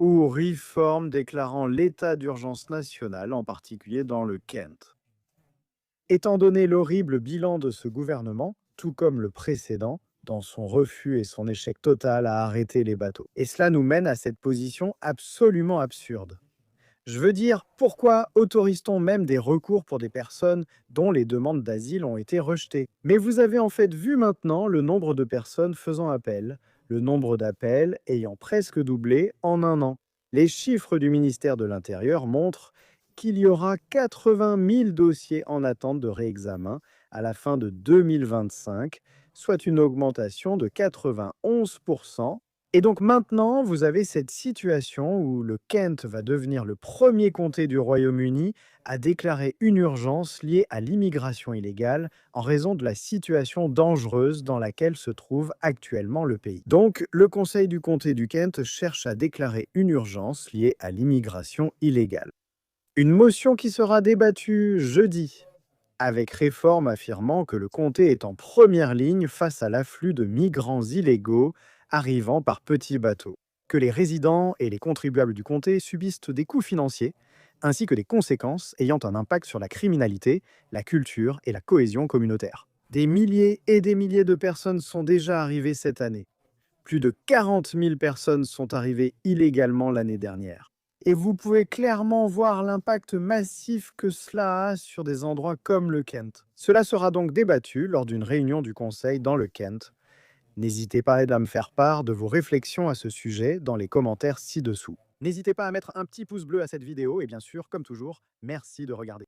ou réforme déclarant l'état d'urgence nationale, en particulier dans le Kent. Étant donné l'horrible bilan de ce gouvernement, tout comme le précédent, dans son refus et son échec total à arrêter les bateaux. Et cela nous mène à cette position absolument absurde. Je veux dire, pourquoi autorise-t-on même des recours pour des personnes dont les demandes d'asile ont été rejetées? Mais vous avez en fait vu maintenant le nombre de personnes faisant appel, le nombre d'appels ayant presque doublé en un an. Les chiffres du ministère de l'Intérieur montrent qu'il y aura 80 000 dossiers en attente de réexamen à la fin de 2025, soit une augmentation de 91%. Et donc maintenant, vous avez cette situation où le Kent va devenir le premier comté du Royaume-Uni à déclarer une urgence liée à l'immigration illégale en raison de la situation dangereuse dans laquelle se trouve actuellement le pays. Donc, le Conseil du comté du Kent cherche à déclarer une urgence liée à l'immigration illégale. Une motion qui sera débattue jeudi, avec réforme affirmant que le comté est en première ligne face à l'afflux de migrants illégaux arrivant par petits bateaux, que les résidents et les contribuables du comté subissent des coûts financiers, ainsi que des conséquences ayant un impact sur la criminalité, la culture et la cohésion communautaire. Des milliers et des milliers de personnes sont déjà arrivées cette année. Plus de 40 000 personnes sont arrivées illégalement l'année dernière. Et vous pouvez clairement voir l'impact massif que cela a sur des endroits comme le Kent. Cela sera donc débattu lors d'une réunion du Conseil dans le Kent. N'hésitez pas à me faire part de vos réflexions à ce sujet dans les commentaires ci-dessous. N'hésitez pas à mettre un petit pouce bleu à cette vidéo et bien sûr, comme toujours, merci de regarder.